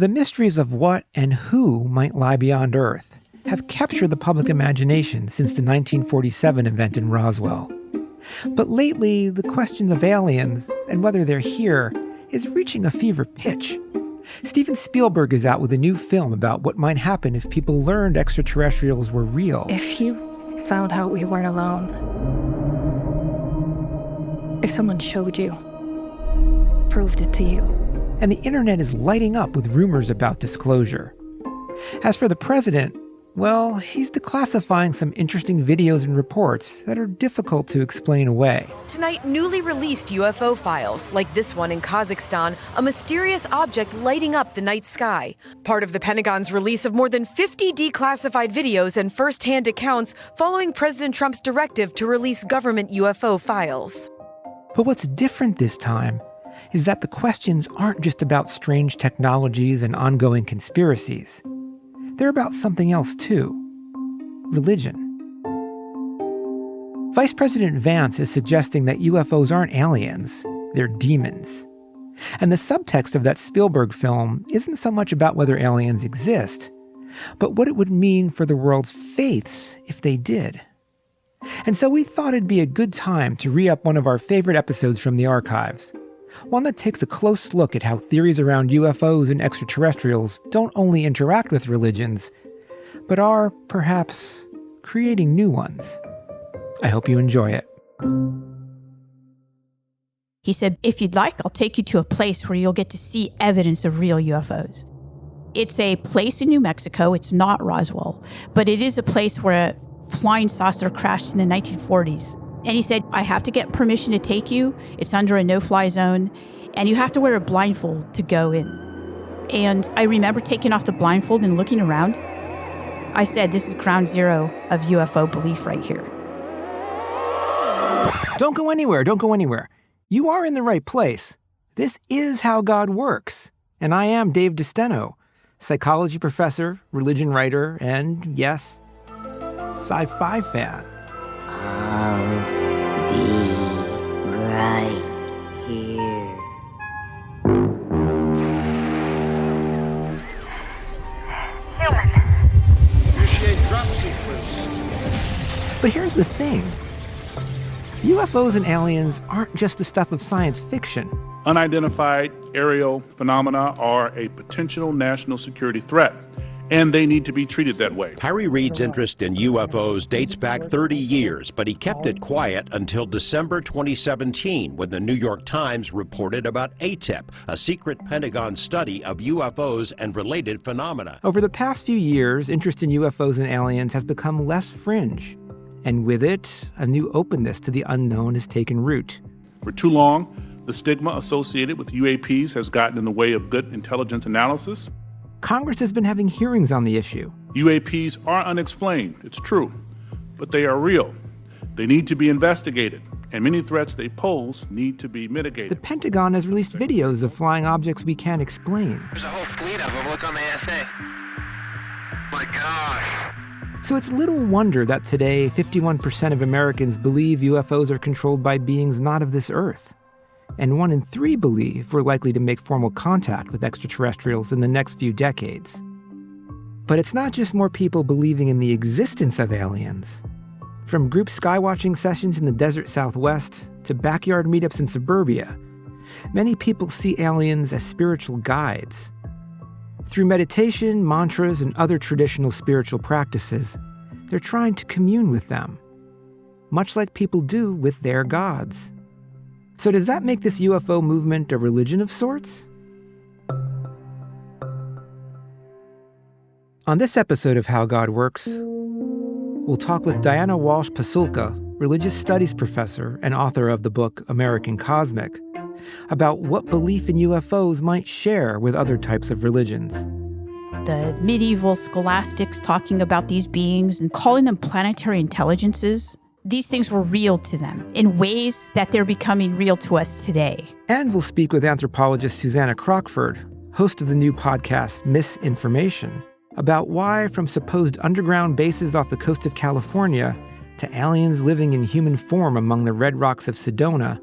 The mysteries of what and who might lie beyond Earth have captured the public imagination since the 1947 event in Roswell. But lately, the question of aliens and whether they're here is reaching a fever pitch. Steven Spielberg is out with a new film about what might happen if people learned extraterrestrials were real. If you found out we weren't alone, if someone showed you, proved it to you. And the internet is lighting up with rumors about disclosure. As for the president, well, he's declassifying some interesting videos and reports that are difficult to explain away. Tonight, newly released UFO files, like this one in Kazakhstan, a mysterious object lighting up the night sky. Part of the Pentagon's release of more than 50 declassified videos and first-hand accounts following President Trump's directive to release government UFO files. But what's different this time is that the questions aren't just about strange technologies and ongoing conspiracies. They're about something else too. Religion. Vice President Vance is suggesting that UFOs aren't aliens, they're demons. And the subtext of that Spielberg film isn't so much about whether aliens exist, but what it would mean for the world's faiths if they did. And so we thought it'd be a good time to re-up one of our favorite episodes from the archives. One that takes a close look at how theories around UFOs and extraterrestrials don't only interact with religions, but are, perhaps, creating new ones. I hope you enjoy it. He said, if you'd like, I'll take you to a place where you'll get to see evidence of real UFOs. It's a place in New Mexico. It's not Roswell, but it is a place where a flying saucer crashed in the 1940s. And he said, I have to get permission to take you. It's under a no-fly zone, and you have to wear a blindfold to go in. And I remember taking off the blindfold and looking around. I said, this is ground zero of UFO belief right here. Don't go anywhere, don't go anywhere. You are in the right place. This is how God works. And I am Dave DeSteno, psychology professor, religion writer, and yes, sci-fi fan. I'll be right here. Human. Initiate drop sequence. But here's the thing. UFOs and aliens aren't just the stuff of science fiction. Unidentified aerial phenomena are a potential national security threat, and they need to be treated that way. Harry Reid's interest in UFOs dates back 30 years, but he kept it quiet until December 2017, when the New York Times reported about ATIP, a secret Pentagon study of UFOs and related phenomena. Over the past few years, interest in UFOs and aliens has become less fringe. And with it, a new openness to the unknown has taken root. For too long, the stigma associated with UAPs has gotten in the way of good intelligence analysis. Congress has been having hearings on the issue. UAPs are unexplained, it's true, but they are real. They need to be investigated, and many threats they pose need to be mitigated. The Pentagon has released videos of flying objects we can't explain. There's a whole fleet of them. Look on the ASA. My gosh. So it's little wonder that today, 51% of Americans believe UFOs are controlled by beings not of this earth. And 1 in 3 believe we're likely to make formal contact with extraterrestrials in the next few decades. But it's not just more people believing in the existence of aliens. From group skywatching sessions in the desert Southwest to backyard meetups in suburbia, many people see aliens as spiritual guides. Through meditation, mantras, and other traditional spiritual practices, they're trying to commune with them, much like people do with their gods. So does that make this UFO movement a religion of sorts? On this episode of How God Works, we'll talk with Diana Walsh Pasulka, religious studies professor and author of the book American Cosmic, about what belief in UFOs might share with other types of religions. The medieval scholastics talking about these beings and calling them planetary intelligences, these things were real to them in ways that they're becoming real to us today. And we'll speak with anthropologist Susannah Crockford, host of the new podcast Misinformation, about why from supposed underground bases off the coast of California to aliens living in human form among the red rocks of Sedona,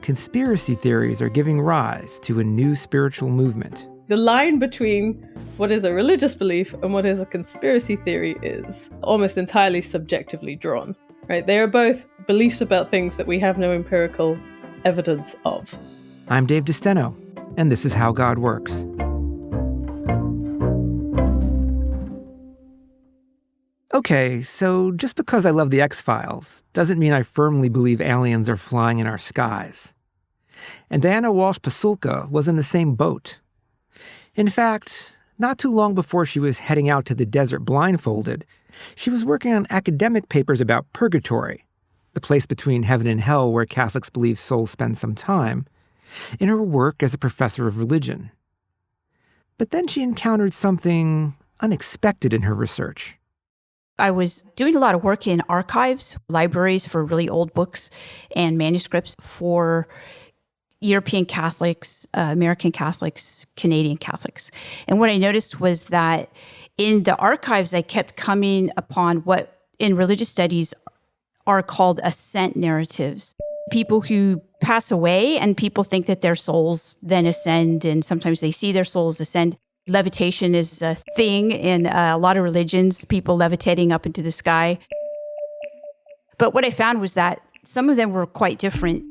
conspiracy theories are giving rise to a new spiritual movement. The line between what is a religious belief and what is a conspiracy theory is almost entirely subjectively drawn, right? They are both beliefs about things that we have no empirical evidence of. I'm Dave DeSteno, and this is How God Works. Okay, so just because I love the X-Files doesn't mean I firmly believe aliens are flying in our skies. And Diana Walsh Pasulka was in the same boat. In fact, not too long before she was heading out to the desert blindfolded, she was working on academic papers about purgatory, the place between heaven and hell where Catholics believe souls spend some time, in her work as a professor of religion. But then she encountered something unexpected in her research. I was doing a lot of work in archives, libraries for really old books and manuscripts for European Catholics, American Catholics, Canadian Catholics. And what I noticed was that in the archives, I kept coming upon what in religious studies are called ascent narratives. People who pass away and people think that their souls then ascend, and sometimes they see their souls ascend. Levitation is a thing in a lot of religions, people levitating up into the sky. But what I found was that some of them were quite different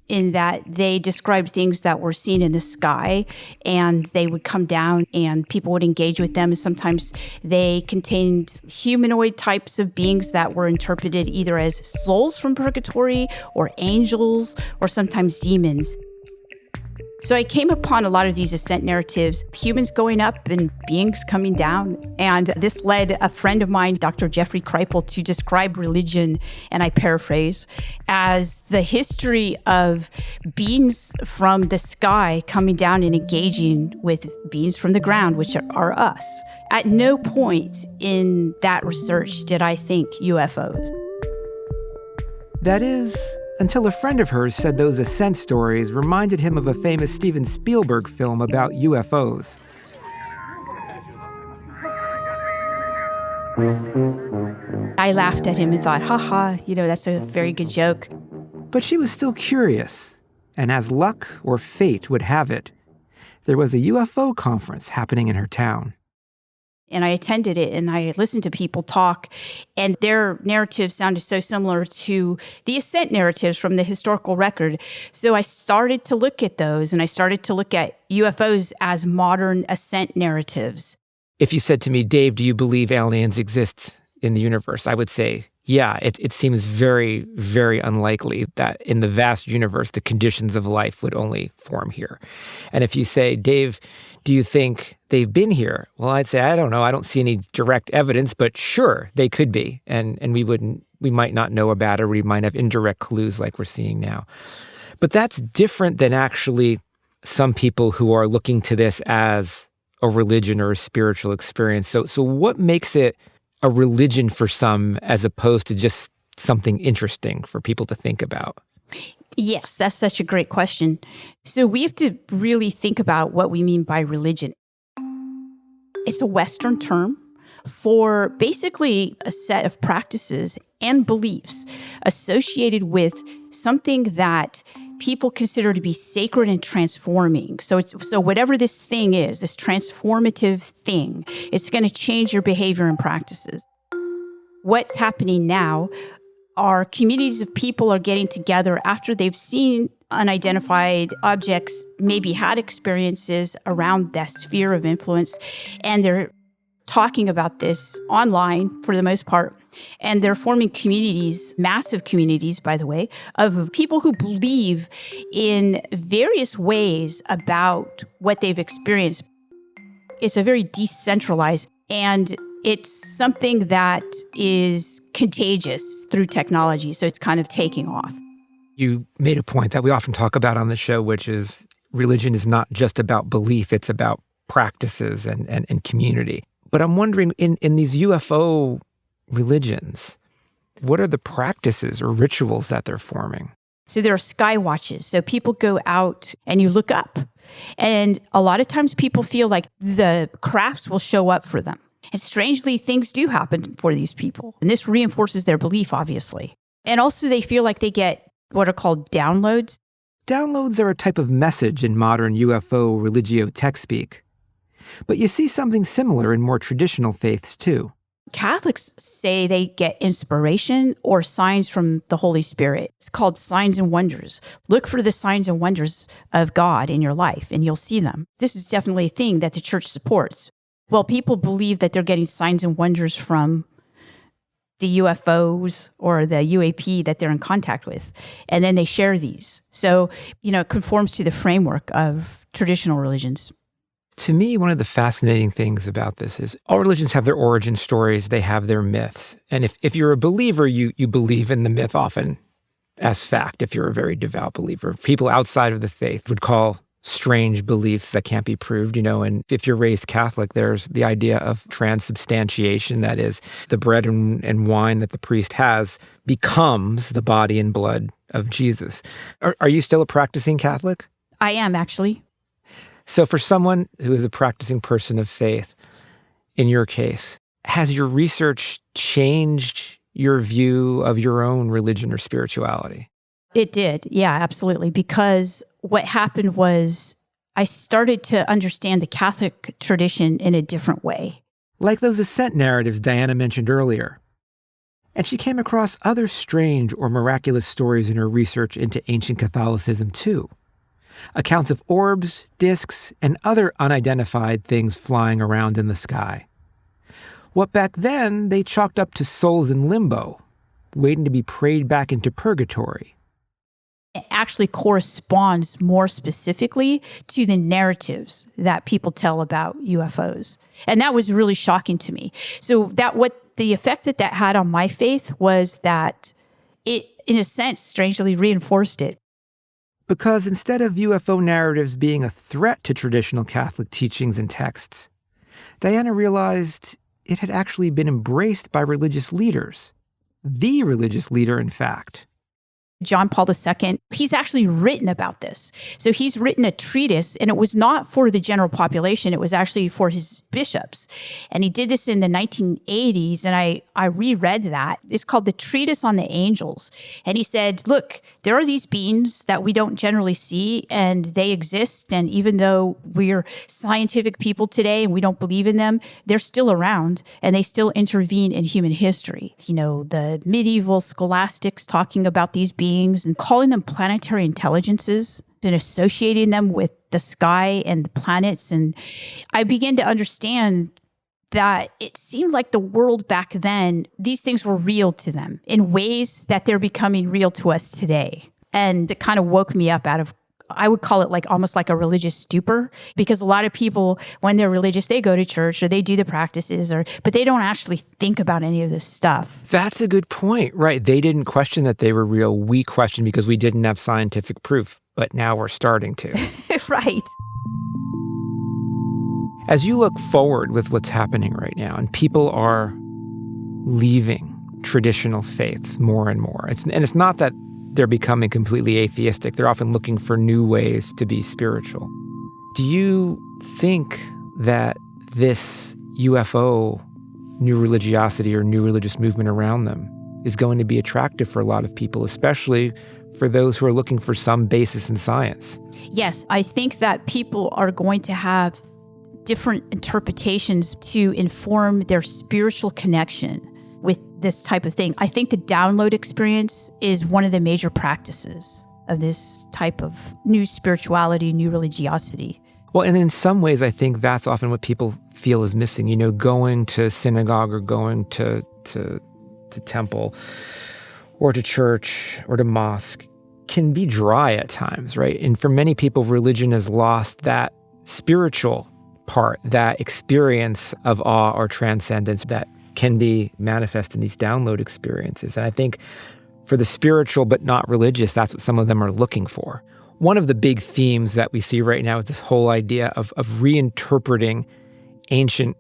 in that they described things that were seen in the sky, and they would come down and people would engage with them. And sometimes they contained humanoid types of beings that were interpreted either as souls from purgatory or angels or sometimes demons. So I came upon a lot of these ascent narratives, humans going up and beings coming down. And this led a friend of mine, Dr. Jeffrey Kripal, to describe religion, and I paraphrase, as the history of beings from the sky coming down and engaging with beings from the ground, which are us. At no point in that research did I think UFOs. That is, until a friend of hers said those ascent stories reminded him of a famous Steven Spielberg film about UFOs. I laughed at him and thought, haha, that's a very good joke. But she was still curious, and as luck or fate would have it, there was a UFO conference happening in her town. And I attended it and I listened to people talk, and their narratives sounded so similar to the ascent narratives from the historical record. So I started to look at those, and I started to look at UFOs as modern ascent narratives. If you said to me, Dave, do you believe aliens exist in the universe? I would say, yeah, it seems very, very unlikely that in the vast universe, the conditions of life would only form here. And if you say, Dave, do you think they've been here? Well, I'd say, I don't know. I don't see any direct evidence, but sure, they could be. And we might not know about it, or we might have indirect clues like we're seeing now. But that's different than actually some people who are looking to this as a religion or a spiritual experience. So what makes it a religion for some as opposed to just something interesting for people to think about? Yes, that's such a great question. So we have to really think about what we mean by religion. It's a Western term for basically a set of practices and beliefs associated with something that people consider to be sacred and transforming. So whatever this thing is, this transformative thing, it's going to change your behavior and practices. What's happening now are communities of people are getting together after they've seen unidentified objects, maybe had experiences around that sphere of influence, and they're talking about this online for the most part. And they're forming communities, massive communities, by the way, of people who believe in various ways about what they've experienced. It's a very decentralized, and it's something that is contagious through technology. So it's kind of taking off. You made a point that we often talk about on the show, which is religion is not just about belief, it's about practices and community. But I'm wondering, in these UFO religions, what are the practices or rituals that they're forming? So there are sky watches. So people go out and you look up. And a lot of times people feel like the crafts will show up for them. And strangely, things do happen for these people. And this reinforces their belief, obviously. And also they feel like they get what are called downloads. downloads are a type of message in modern UFO religio tech speak. But you see something similar in more traditional faiths, too. Catholics say they get inspiration or signs from the Holy Spirit. It's called signs and wonders. Look for the signs and wonders of God in your life, and you'll see them. This is definitely a thing that the church supports. Well, people believe that they're getting signs and wonders from the UFOs or the UAP that they're in contact with, and then they share these. So, it conforms to the framework of traditional religions. To me, one of the fascinating things about this is all religions have their origin stories, they have their myths. And if you're a believer, you believe in the myth often as fact, if you're a very devout believer. People outside of the faith would call strange beliefs that can't be proved, and if you're raised Catholic, there's the idea of transubstantiation, that is, the bread and wine that the priest has becomes the body and blood of Jesus. Are you still a practicing Catholic? I am, actually. So for someone who is a practicing person of faith, in your case, has your research changed your view of your own religion or spirituality? It did. Yeah, absolutely. Because what happened was I started to understand the Catholic tradition in a different way. Like those ascent narratives Diana mentioned earlier. And she came across other strange or miraculous stories in her research into ancient Catholicism, too. Accounts of orbs, discs, and other unidentified things flying around in the sky. What back then they chalked up to souls in limbo, waiting to be prayed back into purgatory. It actually corresponds more specifically to the narratives that people tell about UFOs. And that was really shocking to me. So the effect that had on my faith was that it, in a sense, strangely reinforced it. Because instead of UFO narratives being a threat to traditional Catholic teachings and texts, Diana realized it had actually been embraced by religious leaders. The religious leader, in fact. John Paul II, he's actually written about this. So he's written a treatise, and it was not for the general population. It was actually for his bishops. And he did this in the 1980s, and I reread that. It's called The Treatise on the Angels. And he said, look, there are these beings that we don't generally see, and they exist. And even though we're scientific people today and we don't believe in them, they're still around, and they still intervene in human history. The medieval scholastics talking about these beings and calling them planetary intelligences and associating them with the sky and the planets. And I began to understand that it seemed like the world back then, these things were real to them in ways that they're becoming real to us today. And it kind of woke me up out of, I would call it almost like a religious stupor, because a lot of people, when they're religious, they go to church or they do the practices, but they don't actually think about any of this stuff. That's a good point, right? They didn't question that they were real. We questioned because we didn't have scientific proof, but now we're starting to. Right. As you look forward with what's happening right now, and people are leaving traditional faiths more and more, it's not that they're becoming completely atheistic. They're often looking for new ways to be spiritual. Do you think that this UFO new religiosity or new religious movement around them is going to be attractive for a lot of people, especially for those who are looking for some basis in science? Yes, I think that people are going to have different interpretations to inform their spiritual connection with this type of thing. I think the download experience is one of the major practices of this type of new spirituality, new religiosity. Well, and in some ways, I think that's often what people feel is missing. Going to synagogue or going to temple or to church or to mosque can be dry at times, right? And for many people, religion has lost that spiritual part, that experience of awe or transcendence that can be manifest in these download experiences. And I think for the spiritual but not religious, that's what some of them are looking for. One of the big themes that we see right now is this whole idea of reinterpreting ancient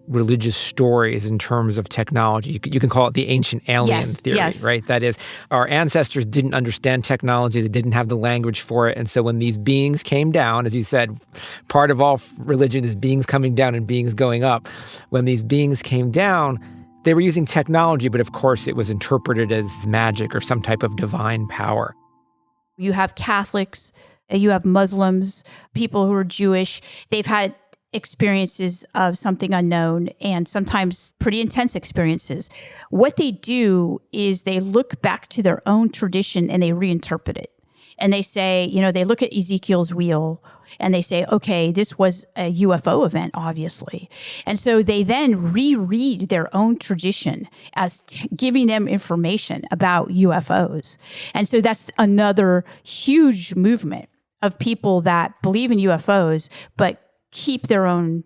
religious stories in terms of technology. You can call it the ancient alien theory, right? That is, our ancestors didn't understand technology, they didn't have the language for it, and so when these beings came down, as you said, part of all religion is beings coming down and beings going up. When these beings came down, they were using technology, but of course it was interpreted as magic or some type of divine power. You have Catholics, you have Muslims, people who are Jewish. They've had experiences of something unknown and sometimes pretty intense experiences. What they do is they look back to their own tradition and they reinterpret it. And they say, they look at Ezekiel's wheel and they say, okay, this was a UFO event, obviously. And so they then reread their own tradition as giving them information about UFOs. And so that's another huge movement of people that believe in UFOs, but keep their own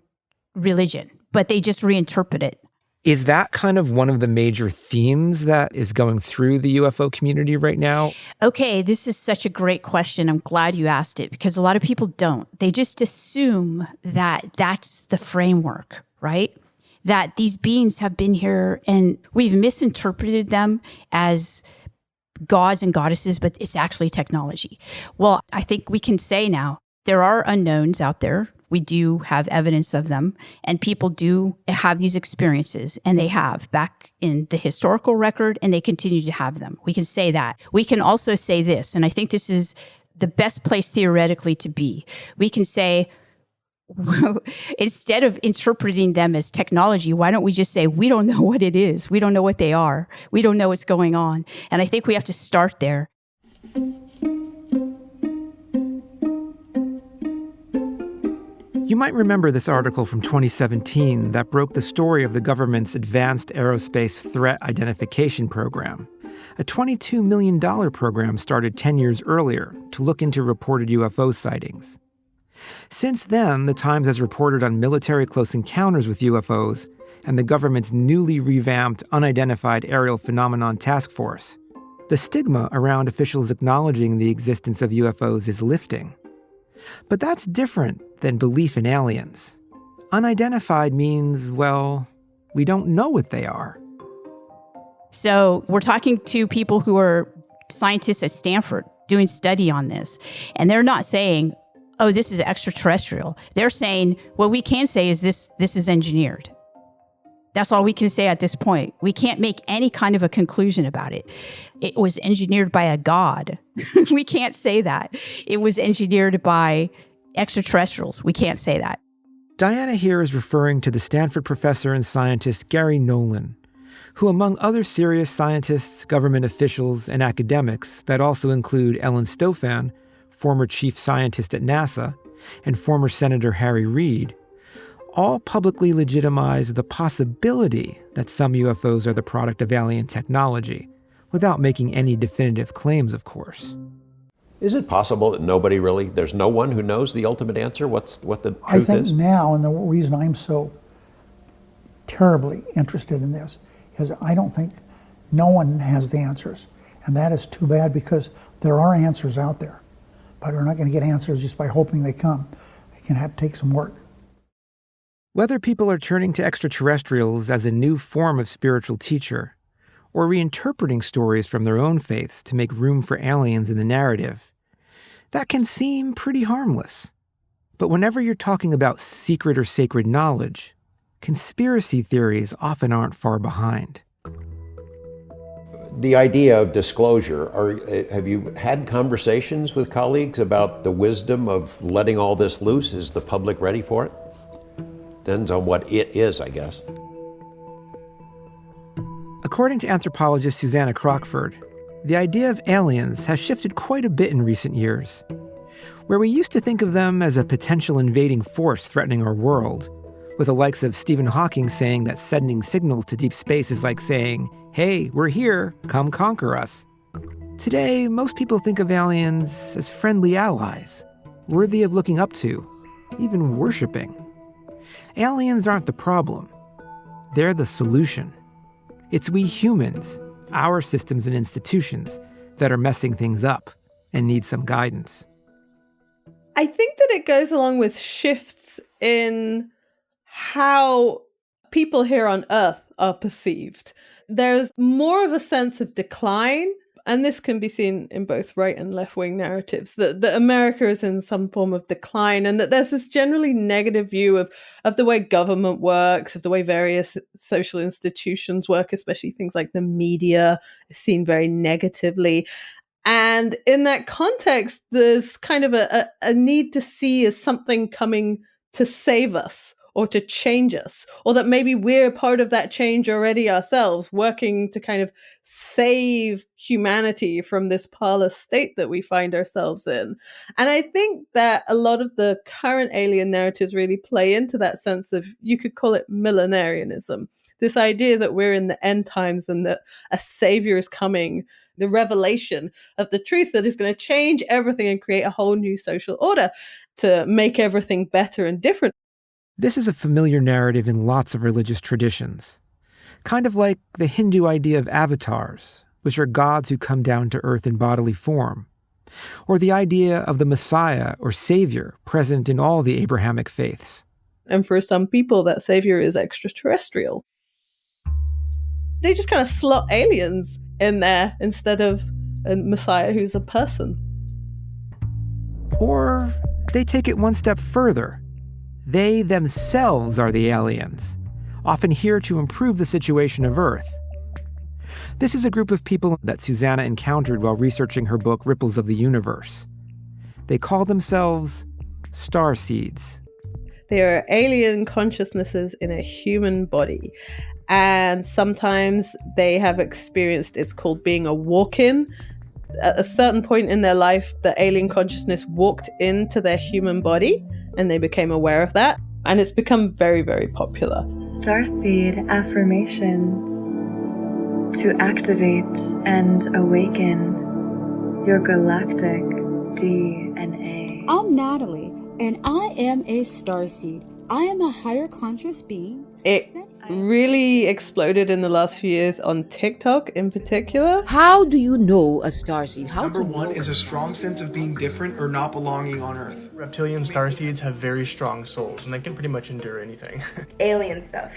religion, but they just reinterpret it. Is that kind of one of the major themes that is going through the UFO community right now? Okay, this is such a great question. I'm glad you asked it because a lot of people don't. They just assume that that's the framework, right? That these beings have been here and we've misinterpreted them as gods and goddesses, but it's actually technology. Well, I think we can say now there are unknowns out there. We do have evidence of them, and people do have these experiences, and they have back in the historical record, and they continue to have them. We can say that. We can also say this, and I think this is the best place theoretically to be. We can say, instead of interpreting them as technology, why don't we just say, we don't know what it is. We don't know what they are. We don't know what's going on. And I think we have to start there. You might remember this article from 2017 that broke the story of the government's Advanced Aerospace Threat Identification Program, a $22 million program started 10 years earlier to look into reported UFO sightings. Since then, the Times has reported on military close encounters with UFOs and the government's newly revamped Unidentified Aerial Phenomenon Task Force. The stigma around officials acknowledging the existence of UFOs is lifting. But that's different than belief in aliens. Unidentified means, well, we don't know what they are. So we're talking to people who are scientists at Stanford doing study on this, and they're not saying, oh, this is extraterrestrial. They're saying, what we can say is this is engineered. That's all we can say at this point. We can't make any kind of a conclusion about it. It was engineered by a god. We can't say that. It was engineered by extraterrestrials. We can't say that. Diana here is referring to the Stanford professor and scientist Gary Nolan, who, among other serious scientists, government officials, and academics that also include Ellen Stofan, former chief scientist at NASA, and former Senator Harry Reid, all publicly legitimize the possibility that some UFOs are the product of alien technology, without making any definitive claims, of course. Is it possible that there's no one who knows the ultimate answer, what the truth is? I think now, and the reason I'm so terribly interested in this, is I don't think no one has the answers. And that is too bad because there are answers out there. But we're not going to get answers just by hoping they come. It can have to take some work. Whether people are turning to extraterrestrials as a new form of spiritual teacher, or reinterpreting stories from their own faiths to make room for aliens in the narrative, that can seem pretty harmless. But whenever you're talking about secret or sacred knowledge, conspiracy theories often aren't far behind. The idea of disclosure, have you had conversations with colleagues about the wisdom of letting all this loose? Is the public ready for it? Depends on what it is, I guess. According to anthropologist Susannah Crockford, the idea of aliens has shifted quite a bit in recent years. Where we used to think of them as a potential invading force threatening our world, with the likes of Stephen Hawking saying that sending signals to deep space is like saying, hey, we're here, come conquer us. Today, most people think of aliens as friendly allies, worthy of looking up to, even worshiping. Aliens aren't the problem. They're the solution. It's we humans, our systems and institutions, that are messing things up and need some guidance. I think that it goes along with shifts in how people here on Earth are perceived. There's more of a sense of decline, and this can be seen in both right and left-wing narratives, that America is in some form of decline, and that there's this generally negative view of the way government works, of the way various social institutions work, especially things like the media is seen very negatively. And in that context, there's kind of a need to see as something coming to save us or to change us, or that maybe we're part of that change already ourselves, working to kind of save humanity from this parlous state that we find ourselves in. And I think that a lot of the current alien narratives really play into that sense of, you could call it millenarianism, this idea that we're in the end times and that a savior is coming, the revelation of the truth that is going to change everything and create a whole new social order to make everything better and different. This is a familiar narrative in lots of religious traditions, kind of like the Hindu idea of avatars, which are gods who come down to earth in bodily form, or the idea of the Messiah or Savior present in all the Abrahamic faiths. And for some people, that savior is extraterrestrial. They just kind of slot aliens in there instead of a Messiah who's a person. Or they take it one step further. They themselves are the aliens, often here to improve the situation of Earth. This is a group of people that Susannah encountered while researching her book Ripples of the Universe. They call themselves starseeds. They are alien consciousnesses in a human body. And sometimes they have experienced, it's called being a walk-in. At a certain point in their life, the alien consciousness walked into their human body and they became aware of that. And it's become very, very popular. Starseed affirmations to activate and awaken your galactic DNA. I'm Natalie, and I am a starseed. I am a higher conscious being. It really exploded in the last few years on TikTok in particular. How do you know a starseed? Number one is a strong sense of being different or not belonging on Earth. Reptilian starseeds have very strong souls, and they can pretty much endure anything. Alien stuff.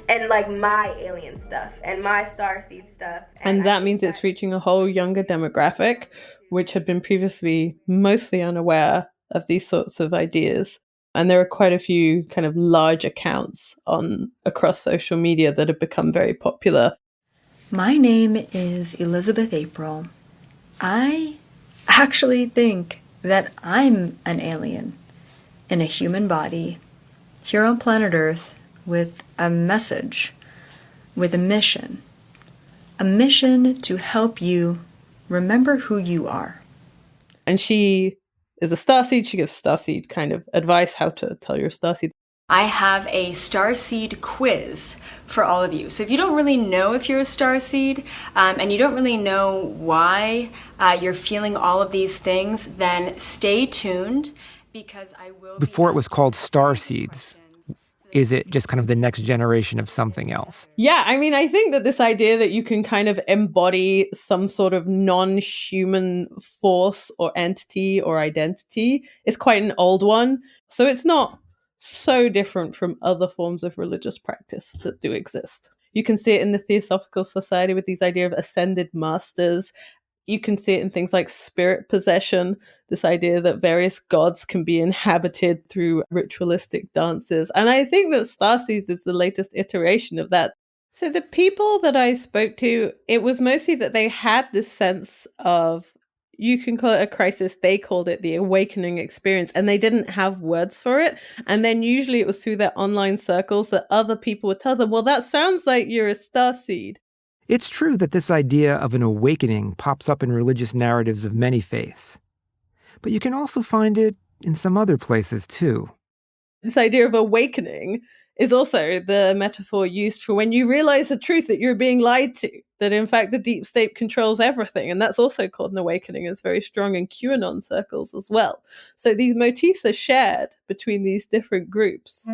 And like my alien stuff and my starseed stuff. And that means it's reaching a whole younger demographic, which had been previously mostly unaware of these sorts of ideas. And there are quite a few kind of large accounts across social media that have become very popular. My name is Elizabeth April. I actually think that I'm an alien in a human body here on planet Earth with a message, with a mission to help you remember who you are. And she is a starseed. She gives starseed kind of advice how to tell you're a starseed. I have a starseed quiz for all of you. So if you don't really know if you're a starseed, and you don't really know why you're feeling all of these things, then stay tuned because I will. Before it was called starseeds, is it just kind of the next generation of something else? Yeah, I mean, I think that this idea that you can kind of embody some sort of non-human force or entity or identity is quite an old one. So it's not so different from other forms of religious practice that do exist. You can see it in the Theosophical Society with these idea of ascended masters. You can see it in things like spirit possession, this idea that various gods can be inhabited through ritualistic dances. And I think that starseeds is the latest iteration of that. So the people that I spoke to, it was mostly that they had this sense of, you can call it a crisis, they called it the awakening experience, and they didn't have words for it. And then usually it was through their online circles that other people would tell them, well, that sounds like you're a starseed. It's true that this idea of an awakening pops up in religious narratives of many faiths. But you can also find it in some other places, too. This idea of awakening is also the metaphor used for when you realize the truth that you're being lied to, that in fact the deep state controls everything. And that's also called an awakening. It's very strong in QAnon circles as well. So these motifs are shared between these different groups.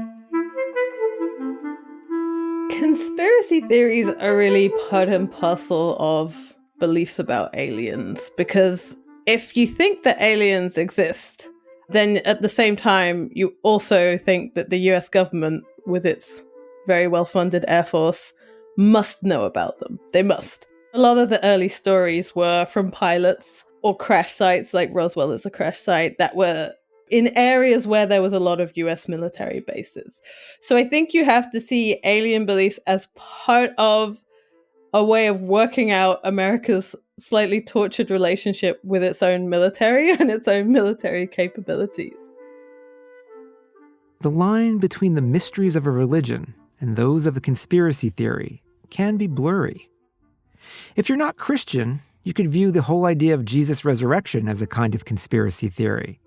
Conspiracy theories are really part and parcel of beliefs about aliens, because if you think that aliens exist, then at the same time, you also think that the US government, with its very well-funded Air Force, must know about them. They must. A lot of the early stories were from pilots or crash sites, like Roswell is a crash site, that were in areas where there was a lot of US military bases. So I think you have to see alien beliefs as part of a way of working out America's slightly tortured relationship with its own military and its own military capabilities. The line between the mysteries of a religion and those of a conspiracy theory can be blurry. If you're not Christian, you could view the whole idea of Jesus' resurrection as a kind of conspiracy theory.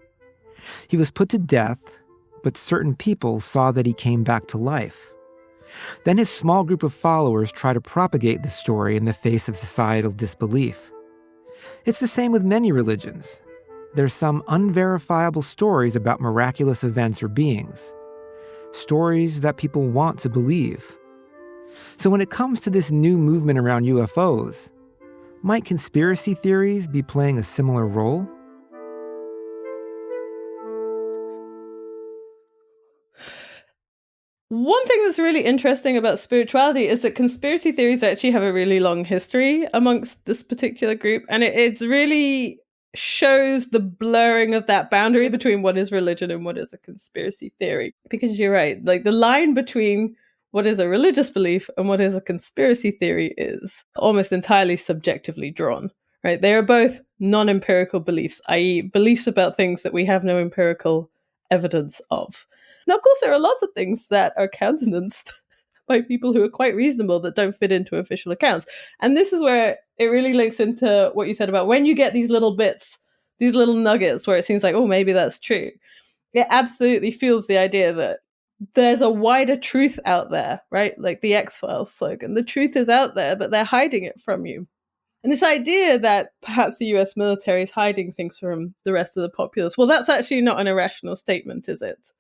He was put to death, but certain people saw that he came back to life. Then his small group of followers try to propagate the story in the face of societal disbelief. It's the same with many religions. There's some unverifiable stories about miraculous events or beings. Stories that people want to believe. So when it comes to this new movement around UFOs, might conspiracy theories be playing a similar role? One thing that's really interesting about spirituality is that conspiracy theories actually have a really long history amongst this particular group, and it really shows the blurring of that boundary between what is religion and what is a conspiracy theory. Because you're right, like the line between what is a religious belief and what is a conspiracy theory is almost entirely subjectively drawn, right? They are both non-empirical beliefs, i.e. beliefs about things that we have no empirical evidence of. Now, of course, there are lots of things that are countenanced by people who are quite reasonable that don't fit into official accounts. And this is where it really links into what you said about when you get these little bits, these little nuggets where it seems like, oh, maybe that's true. It absolutely fuels the idea that there's a wider truth out there, right? Like the X-Files slogan. The truth is out there, but they're hiding it from you. And this idea that perhaps the US military is hiding things from the rest of the populace, well, that's actually not an irrational statement, is it?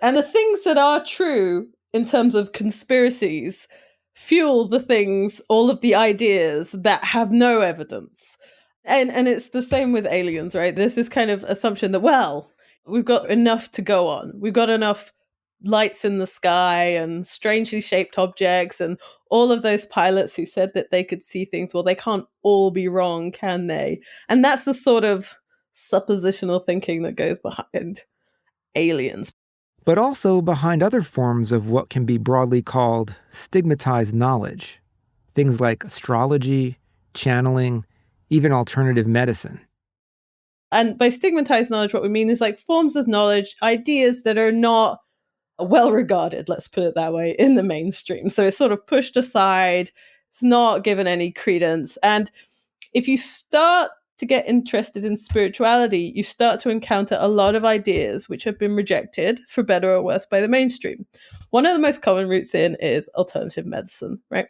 And the things that are true in terms of conspiracies fuel the things, all of the ideas that have no evidence. And it's the same with aliens, right? There's this kind of assumption that, well, we've got enough to go on. We've got enough lights in the sky and strangely shaped objects and all of those pilots who said that they could see things. Well, they can't all be wrong, can they? And that's the sort of suppositional thinking that goes behind aliens. But also behind other forms of what can be broadly called stigmatized knowledge. Things like astrology, channeling, even alternative medicine. And by stigmatized knowledge, what we mean is like forms of knowledge, ideas that are not well regarded, let's put it that way, in the mainstream. So it's sort of pushed aside, it's not given any credence. And if you start to get interested in spirituality, you start to encounter a lot of ideas which have been rejected, for better or worse, by the mainstream. One of the most common routes in is alternative medicine, right?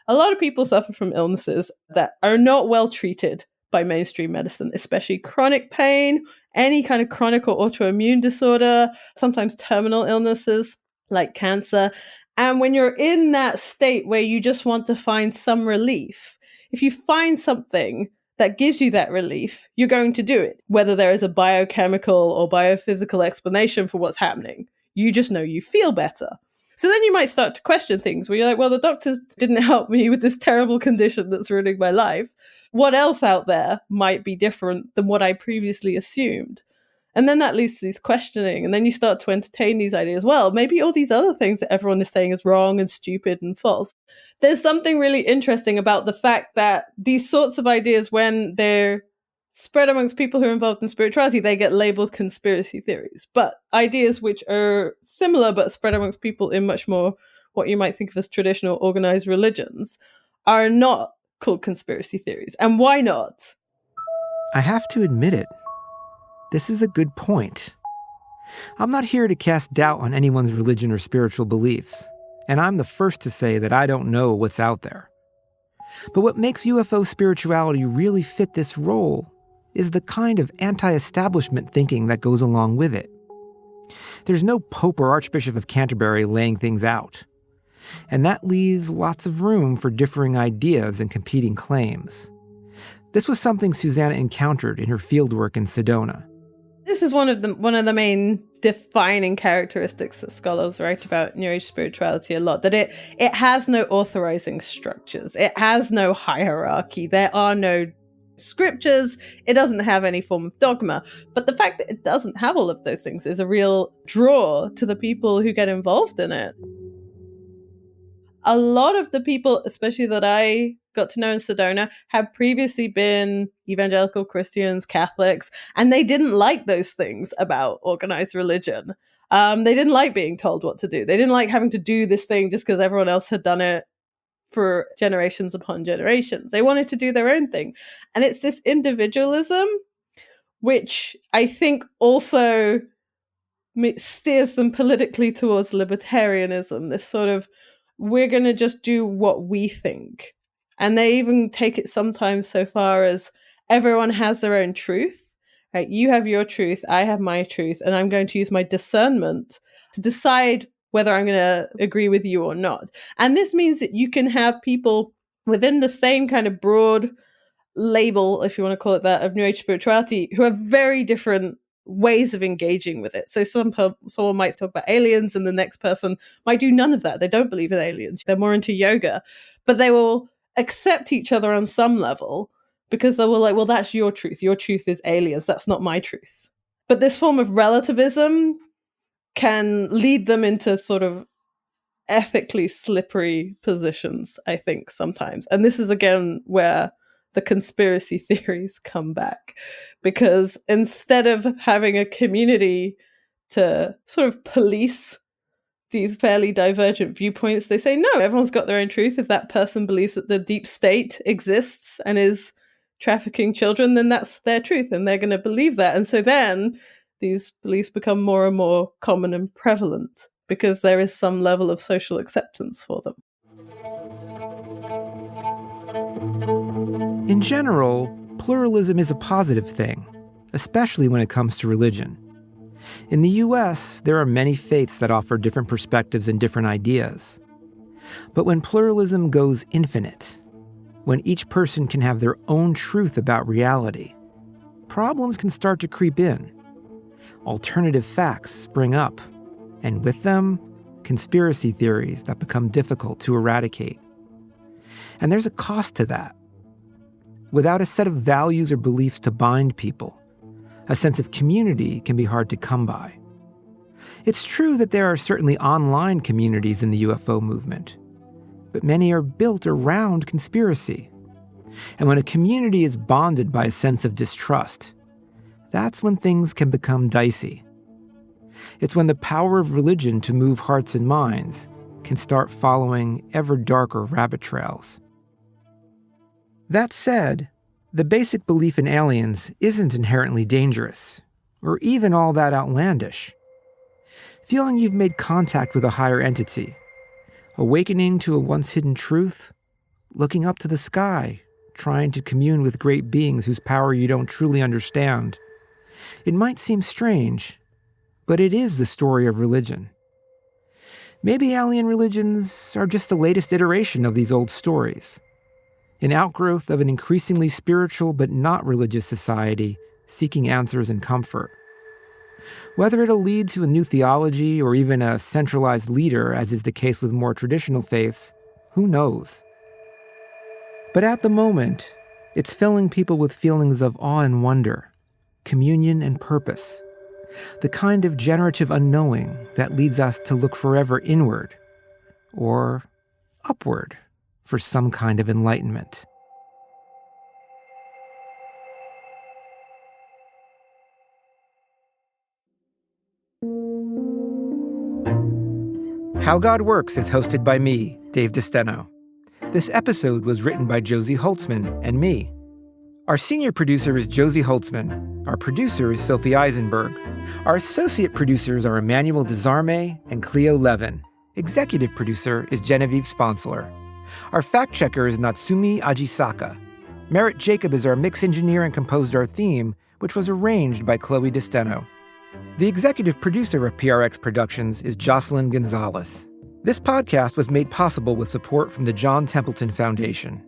A lot of people suffer from illnesses that are not well treated by mainstream medicine, especially chronic pain, any kind of chronic or autoimmune disorder, sometimes terminal illnesses like cancer. And when you're in that state where you just want to find some relief, if you find something that gives you that relief, you're going to do it, whether there is a biochemical or biophysical explanation for what's happening. You just know you feel better. So then you might start to question things where you're like, well, the doctors didn't help me with this terrible condition that's ruining my life. What else out there might be different than what I previously assumed? And then that leads to these questioning. And then you start to entertain these ideas. Well, maybe all these other things that everyone is saying is wrong and stupid and false. There's something really interesting about the fact that these sorts of ideas, when they're spread amongst people who are involved in spirituality, they get labeled conspiracy theories. But ideas which are similar but spread amongst people in much more what you might think of as traditional organized religions are not called conspiracy theories. And why not? I have to admit it. This is a good point. I'm not here to cast doubt on anyone's religion or spiritual beliefs, and I'm the first to say that I don't know what's out there. But what makes UFO spirituality really fit this role is the kind of anti-establishment thinking that goes along with it. There's no Pope or Archbishop of Canterbury laying things out, and that leaves lots of room for differing ideas and competing claims. This was something Susannah encountered in her fieldwork in Sedona. This is one of the main defining characteristics that scholars write about New Age spirituality a lot, that it has no authorizing structures. It has no hierarchy. There are no scriptures. It doesn't have any form of dogma. But the fact that it doesn't have all of those things is a real draw to the people who get involved in it. A lot of the people, especially that I got to know in Sedona had previously been evangelical Christians, Catholics, and they didn't like those things about organized religion. They didn't like being told what to do. They didn't like having to do this thing just because everyone else had done it for generations upon generations. They wanted to do their own thing. And it's this individualism, which I think also steers them politically towards libertarianism, this sort of, we're going to just do what we think. And they even take it sometimes so far as everyone has their own truth. Right? You have your truth, I have my truth, and I'm going to use my discernment to decide whether I'm going to agree with you or not. And this means that you can have people within the same kind of broad label, if you want to call it that, of New Age spirituality, who have very different ways of engaging with it. So someone might talk about aliens, and the next person might do none of that. They don't believe in aliens. They're more into yoga. But they will accept each other on some level because they will like, well, that's your truth. Your truth is aliens. That's not my truth. But this form of relativism can lead them into sort of ethically slippery positions, I think, sometimes. And this is, again, where the conspiracy theories come back. Because instead of having a community to sort of police these fairly divergent viewpoints, they say, no, everyone's got their own truth. If that person believes that the deep state exists and is trafficking children, then that's their truth, and they're going to believe that. And so then these beliefs become more and more common and prevalent because there is some level of social acceptance for them. In general, pluralism is a positive thing, especially when it comes to religion. In the US, there are many faiths that offer different perspectives and different ideas. But when pluralism goes infinite, when each person can have their own truth about reality, problems can start to creep in. Alternative facts spring up, and with them, conspiracy theories that become difficult to eradicate. And there's a cost to that. Without a set of values or beliefs to bind people, a sense of community can be hard to come by. It's true that there are certainly online communities in the UFO movement, but many are built around conspiracy. And when a community is bonded by a sense of distrust, that's when things can become dicey. It's when the power of religion to move hearts and minds can start following ever darker rabbit trails. That said, the basic belief in aliens isn't inherently dangerous, or even all that outlandish. Feeling you've made contact with a higher entity, awakening to a once-hidden truth, looking up to the sky, trying to commune with great beings whose power you don't truly understand. It might seem strange, but it is the story of religion. Maybe alien religions are just the latest iteration of these old stories, an outgrowth of an increasingly spiritual but not religious society seeking answers and comfort. Whether it'll lead to a new theology or even a centralized leader, as is the case with more traditional faiths, who knows? But at the moment, it's filling people with feelings of awe and wonder, communion and purpose, the kind of generative unknowing that leads us to look forever inward or upward for some kind of enlightenment. How God Works is hosted by me, Dave DeSteno. This episode was written by Josie Holtzman and me. Our senior producer is Josie Holtzman. Our producer is Sophie Eisenberg. Our associate producers are Emmanuel Desarme and Cleo Levin. Executive producer is Genevieve Sponsler. Our fact-checker is Natsumi Ajisaka. Merritt Jacob is our mix engineer and composed our theme, which was arranged by Chloe DeSteno. The executive producer of PRX Productions is Jocelyn Gonzalez. This podcast was made possible with support from the John Templeton Foundation.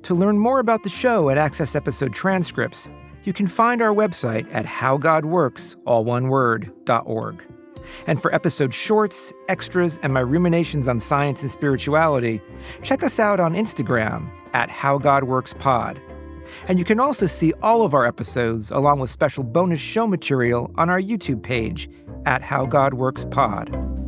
To learn more about the show and access episode transcripts, you can find our website at howgodworks.org. And for episode shorts, extras, and my ruminations on science and spirituality, check us out on Instagram at HowGodWorksPod. And you can also see all of our episodes along with special bonus show material on our YouTube page at HowGodWorksPod.